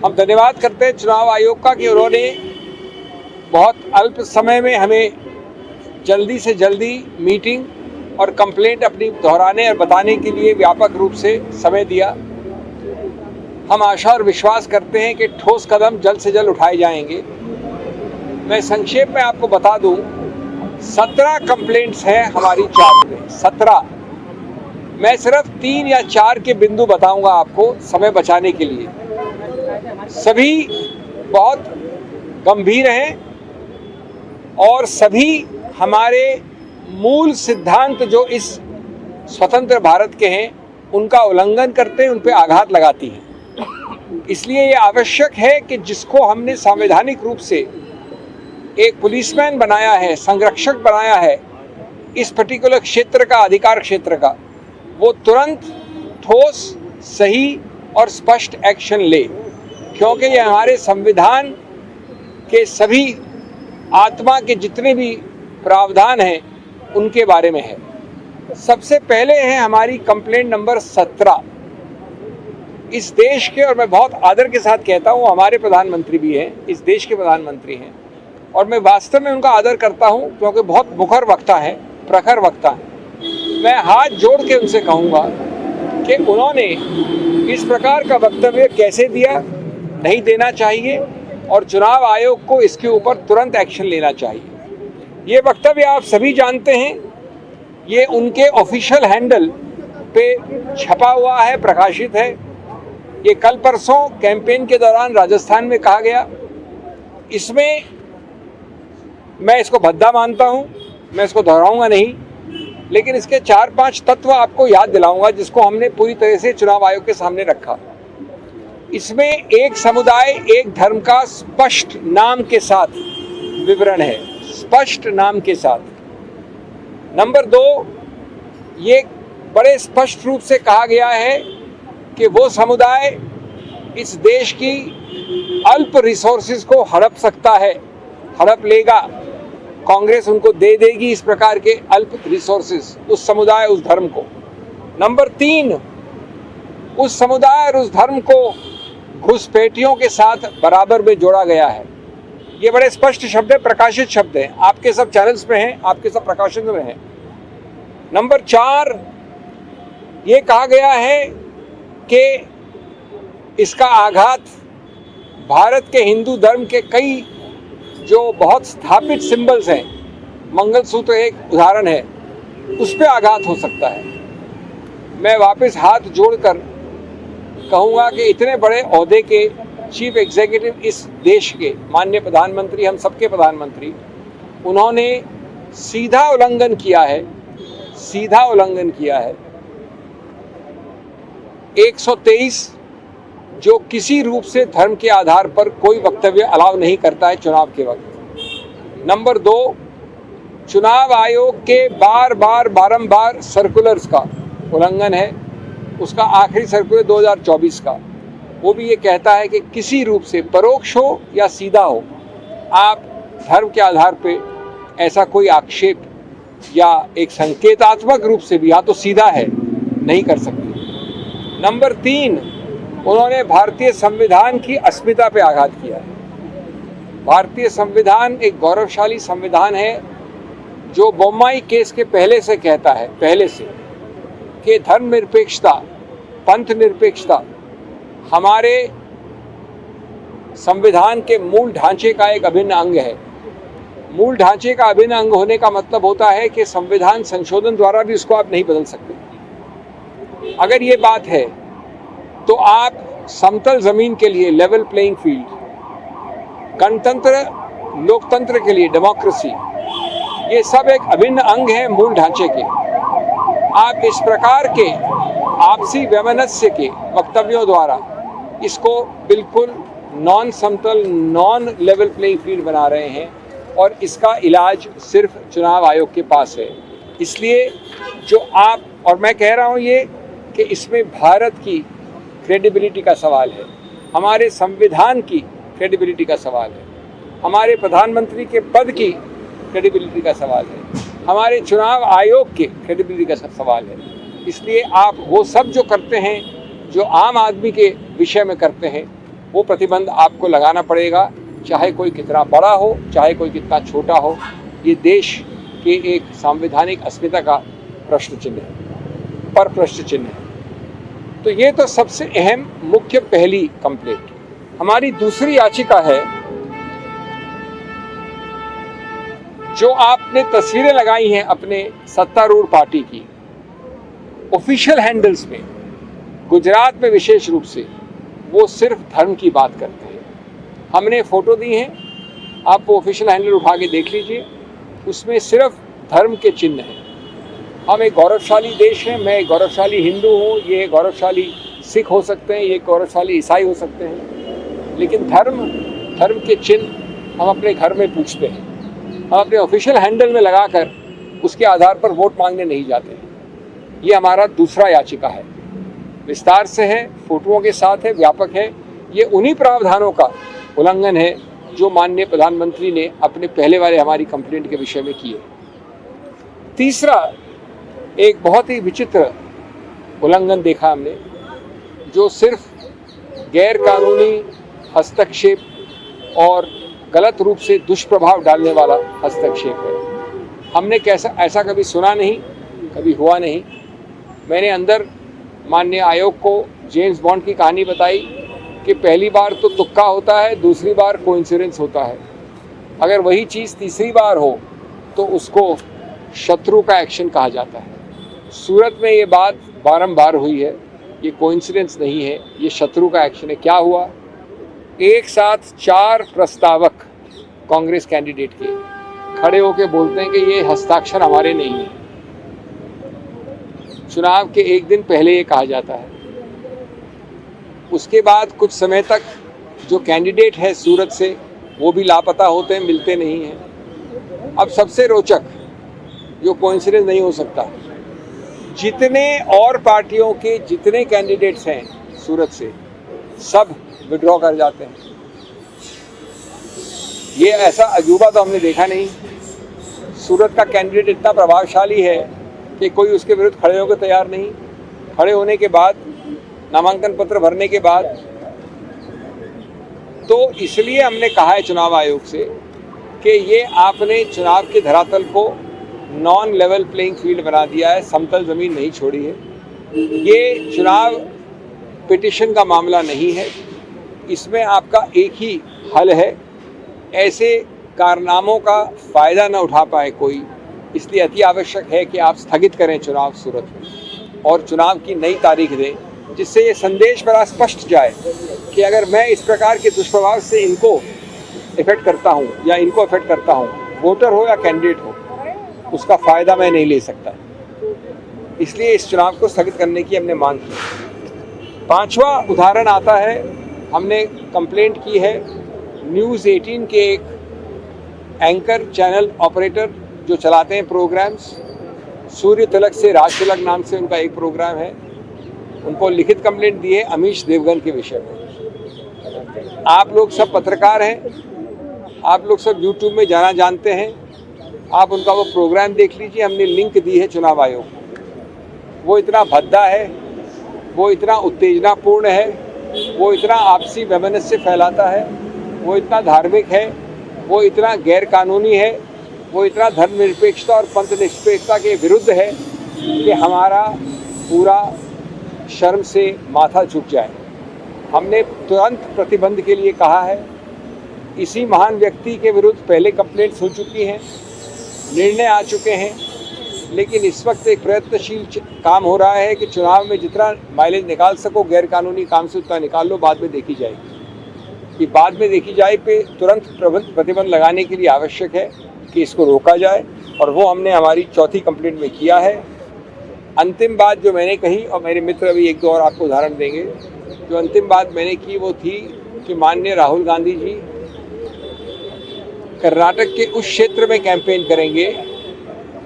हम धन्यवाद करते हैं चुनाव आयोग का कि उन्होंने बहुत अल्प समय में हमें जल्दी से जल्दी मीटिंग और कंप्लेंट अपनी दोहराने और बताने के लिए व्यापक रूप से समय दिया। हम आशा और विश्वास करते हैं कि ठोस कदम जल्द से जल्द उठाए जाएंगे। मैं संक्षेप में आपको बता दूं, 17 कंप्लेंट्स हैं हमारी चार्ट में, 17। मैं सिर्फ 3 या 4 के बिंदु बताऊंगा आपको समय बचाने के लिए। सभी बहुत गंभीर हैं और सभी हमारे मूल सिद्धांत जो इस स्वतंत्र भारत के हैं उनका उल्लंघन करते हैं, उन पर आघात लगाती हैं। इसलिए ये आवश्यक है कि जिसको हमने संवैधानिक रूप से एक पुलिसमैन बनाया है, संरक्षक बनाया है इस पर्टिकुलर क्षेत्र का, अधिकार क्षेत्र का, वो तुरंत ठोस, सही और स्पष्ट एक्शन ले, क्योंकि ये हमारे संविधान के सभी आत्मा के जितने भी प्रावधान हैं उनके बारे में है। सबसे पहले है हमारी कंप्लेंट नंबर 17। इस देश के, और मैं बहुत आदर के साथ कहता हूँ, हमारे प्रधानमंत्री भी हैं, इस देश के प्रधानमंत्री हैं, और मैं वास्तव में उनका आदर करता हूँ क्योंकि बहुत मुखर वक्ता है, प्रखर वक्ता है। मैं हाथ जोड़ के उनसे कहूँगा कि उन्होंने इस प्रकार का वक्तव्य कैसे दिया, नहीं देना चाहिए और चुनाव आयोग को इसके ऊपर तुरंत एक्शन लेना चाहिए। ये वक्तव्य आप सभी जानते हैं, ये उनके ऑफिशियल हैंडल पे छपा हुआ है, प्रकाशित है। ये कल परसों कैंपेन के दौरान राजस्थान में कहा गया। इसमें मैं इसको भद्दा मानता हूँ, मैं इसको दोहराऊंगा नहीं, लेकिन इसके 4-5 तत्व आपको याद दिलाऊंगा जिसको हमने पूरी तरह से चुनाव आयोग के सामने रखा। इसमें एक समुदाय एक धर्म का स्पष्ट नाम के साथ विवरण है, स्पष्ट नाम के साथ। नंबर 2, ये बड़े स्पष्ट रूप से कहा गया है कि वो समुदाय इस देश की अल्प रिसोर्सेज को हड़प सकता है, हड़प लेगा, कांग्रेस उनको दे देगी इस प्रकार के अल्प रिसोर्सेज, उस समुदाय, उस धर्म को। नंबर 3, उस समुदाय और उस धर्म को घुसपैठियों के साथ बराबर में जोड़ा गया है। ये बड़े स्पष्ट शब्द है, प्रकाशित शब्द हैं, आपके सब चैनल्स पे हैं, आपके सब प्रकाशन में हैं। नंबर 4, ये कहा गया है कि इसका आघात भारत के हिंदू धर्म के कई जो बहुत स्थापित सिंबल्स हैं, मंगलसूत्र एक उदाहरण है, उस पर आघात हो सकता है। मैं वापस हाथ जोड़कर कहूँगा कि इतने बड़े ओहदे के चीफ एग्जीक्यूटिव इस देश के माननीय प्रधानमंत्री, हम सबके प्रधानमंत्री, उन्होंने सीधा उल्लंघन किया है, सीधा उल्लंघन किया है 123, जो किसी रूप से धर्म के आधार पर कोई वक्तव्य अलाउ नहीं करता है चुनाव के वक्त। नंबर 2, चुनाव आयोग के बारंबार सर्कुलर्स का उल्लंघन है। उसका आखिरी सर्कुलर 2024 का, वो भी ये कहता है कि किसी रूप से, परोक्ष हो या सीधा हो, आप धर्म के आधार पे ऐसा कोई आक्षेप या एक संकेतात्मक रूप से भी, या तो सीधा है, नहीं कर सकते। नंबर 3, उन्होंने भारतीय संविधान की अस्मिता पे आघात किया है। भारतीय संविधान एक गौरवशाली संविधान है जो बोम्माई केस के पहले से कहता है, पहले से, कि धर्मनिरपेक्षता, पंथ निरपेक्षता हमारे संविधान के मूल ढांचे का एक अभिन्न अंग है। मूल ढांचे का अभिन्न अंग होने का मतलब होता है कि संविधान संशोधन द्वारा भी उसको आप नहीं बदल सकते। अगर ये बात है तो आप समतल जमीन के लिए, लेवल प्लेइंग फील्ड, गणतंत्र, लोकतंत्र के लिए, डेमोक्रेसी, ये सब एक अभिन्न अंग है मूल ढांचे के। आप इस प्रकार के आपसी वैमनस्य के वक्तव्यों द्वारा इसको बिल्कुल नॉन समतल, नॉन लेवल प्लेइंग फील्ड बना रहे हैं और इसका इलाज सिर्फ चुनाव आयोग के पास है। इसलिए जो आप, और मैं कह रहा हूँ ये कि इसमें भारत की क्रेडिबिलिटी का सवाल है, हमारे संविधान की क्रेडिबिलिटी का सवाल है, हमारे प्रधानमंत्री के पद की क्रेडिबिलिटी का सवाल है, हमारे चुनाव आयोग के क्रेडिबिलिटी का सवाल है। इसलिए आप वो सब जो करते हैं, जो आम आदमी के विषय में करते हैं, वो प्रतिबंध आपको लगाना पड़ेगा, चाहे कोई कितना बड़ा हो, चाहे कोई कितना छोटा हो। ये देश के एक संवैधानिक अस्मिता का प्रश्न चिन्ह है, पर प्रश्न चिन्ह है। तो ये तो सबसे अहम मुख्य पहली कंप्लेंट। हमारी दूसरी याचिका है, जो आपने तस्वीरें लगाई हैं अपने सत्तारूढ़ पार्टी की ऑफिशियल हैंडल्स में, गुजरात में विशेष रूप से, वो सिर्फ धर्म की बात करते हैं। हमने फोटो दी हैं, आप वो ऑफिशियल हैंडल उठा के देख लीजिए, उसमें सिर्फ धर्म के चिन्ह हैं। हम एक गौरवशाली देश हैं, मैं एक गौरवशाली हिंदू हूँ, ये गौरवशाली सिख हो सकते हैं, ये गौरवशाली ईसाई हो सकते हैं, लेकिन धर्म के चिन्ह हम अपने घर में पूछते हैं। हम अपने ऑफिशियल हैंडल में लगाकर उसके आधार पर वोट मांगने नहीं जाते हैं। ये हमारा दूसरा याचिका है, विस्तार से है, फोटोओं के साथ है, व्यापक है। ये उन्हीं प्रावधानों का उल्लंघन है जो माननीय प्रधानमंत्री ने अपने पहले वाले हमारी कंप्लेंट के विषय में किए। तीसरा एक बहुत ही विचित्र उल्लंघन देखा हमने, जो सिर्फ गैर कानूनी हस्तक्षेप और गलत रूप से दुष्प्रभाव डालने वाला हस्तक्षेप है। हमने ऐसा कभी सुना नहीं, कभी हुआ नहीं। मैंने अंदर माननीय आयोग को जेम्स बॉन्ड की कहानी बताई कि पहली बार तो तुक्का होता है, दूसरी बार कोइंसिडेंस होता है। अगर वही चीज़ तीसरी बार हो तो उसको शत्रु का एक्शन कहा जाता है। सूरत में ये बात बारंबार हुई है, ये कोइंसिडेंस नहीं है, ये शत्रु का एक्शन है। क्या हुआ? एक साथ 4 प्रस्तावक कांग्रेस कैंडिडेट के खड़े होकर बोलते हैं कि ये हस्ताक्षर हमारे नहीं है। चुनाव के एक दिन पहले ये कहा जाता है। उसके बाद कुछ समय तक जो कैंडिडेट है सूरत से, वो भी लापता होते हैं, मिलते नहीं हैं। अब सबसे रोचक, जो कोइंसिडेंस नहीं हो सकता, जितने और पार्टियों के जितने कैंडिडेट्स हैं सूरत से, सब विड्रॉ कर जाते हैं। ये ऐसा अजूबा तो हमने देखा नहीं। सूरत का कैंडिडेट इतना प्रभावशाली है कि कोई उसके विरुद्ध खड़े होकर तैयार नहीं। खड़े होने के बाद, नामांकन पत्र भरने के बाद, तो इसलिए हमने कहा है चुनाव आयोग से कि ये आपने चुनाव के धरातल को नॉन लेवल प्लेइंग फील्ड बना दिया है, समतल ज़मीन नहीं छोड़ी है। ये चुनाव पिटिशन का मामला नहीं है, इसमें आपका एक ही हल है, ऐसे कारनामों का फ़ायदा न उठा पाए कोई, इसलिए अति आवश्यक है कि आप स्थगित करें चुनाव सूरत में और चुनाव की नई तारीख दें, जिससे ये संदेश बड़ा स्पष्ट जाए कि अगर मैं इस प्रकार के दुष्प्रभाव से इनको इफेक्ट करता हूँ या इनको इफेक्ट करता हूँ, वोटर हो या कैंडिडेट हो, उसका फ़ायदा मैं नहीं ले सकता। इसलिए इस चुनाव को स्थगित करने की हमने मांग की। 5वां उदाहरण आता है, हमने कंप्लेंट की है न्यूज़ 18 के एक एंकर चैनल ऑपरेटर जो चलाते हैं प्रोग्राम्स, सूर्य तिलक से राज तिलक नाम से उनका एक प्रोग्राम है, उनको लिखित कंप्लेंट दी है अमीश देवगन के विषय में। आप लोग सब पत्रकार हैं, आप लोग सब यूट्यूब में जाना जानते हैं, आप उनका वो प्रोग्राम देख लीजिए। हमने लिंक दी है चुनाव आयोग को। वो इतना भद्दा है, वो इतना उत्तेजनापूर्ण है, वो इतना आपसी वैमनस्य फैलाता है, वो इतना धार्मिक है, वो इतना गैर कानूनी है, वो इतना धर्मनिरपेक्षता और पंथ निरपेक्षता के विरुद्ध है कि हमारा पूरा शर्म से माथा झुक जाए। हमने तुरंत प्रतिबंध के लिए कहा है। इसी महान व्यक्ति के विरुद्ध पहले कंप्लेंट्स हो चुकी हैं, निर्णय आ चुके हैं, लेकिन इस वक्त एक प्रयत्नशील काम हो रहा है कि चुनाव में जितना माइलेज निकाल सको गैर कानूनी काम से उतना निकाल लो, बाद में देखी जाएगी। कि बाद में देखी जाए पे तुरंत प्रतिबंध लगाने के लिए आवश्यक है कि इसको रोका जाए, और वो हमने हमारी चौथी कंप्लेंट में किया है। अंतिम बात जो मैंने कही, और मेरे मित्र अभी एक दो और आपको उदाहरण देंगे, जो अंतिम बात मैंने की वो थी कि माननीय राहुल गांधी जी कर्नाटक के उस क्षेत्र में कैंपेन करेंगे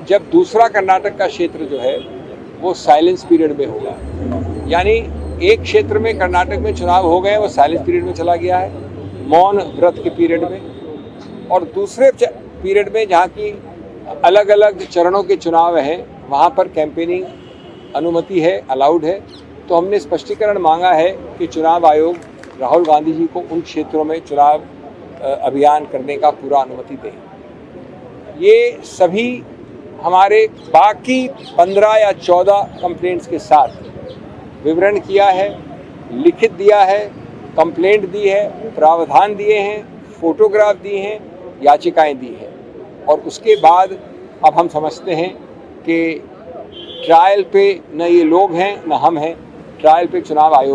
जब दूसरा कर्नाटक का क्षेत्र जो है वो साइलेंस पीरियड में होगा। यानी एक क्षेत्र में कर्नाटक में चुनाव हो गए, वो साइलेंस पीरियड में चला गया है, मौन व्रत के पीरियड में, और दूसरे पीरियड में जहाँ की अलग अलग चरणों के चुनाव हैं वहाँ पर कैंपेनिंग अनुमति है, अलाउड है। तो हमने स्पष्टीकरण मांगा है कि चुनाव आयोग राहुल गांधी जी को उन क्षेत्रों में चुनाव अभियान करने का पूरा अनुमति दें। ये सभी हमारे बाकी 15 या 14 कंप्लेंट्स के साथ विवरण किया है, लिखित दिया है, कंप्लेंट दी है, प्रावधान दिए हैं, फोटोग्राफ दिए हैं, याचिकाएं दी हैं। और उसके बाद अब हम समझते हैं कि ट्रायल पे न ये लोग हैं न हम हैं, ट्रायल पे चुनाव आयोग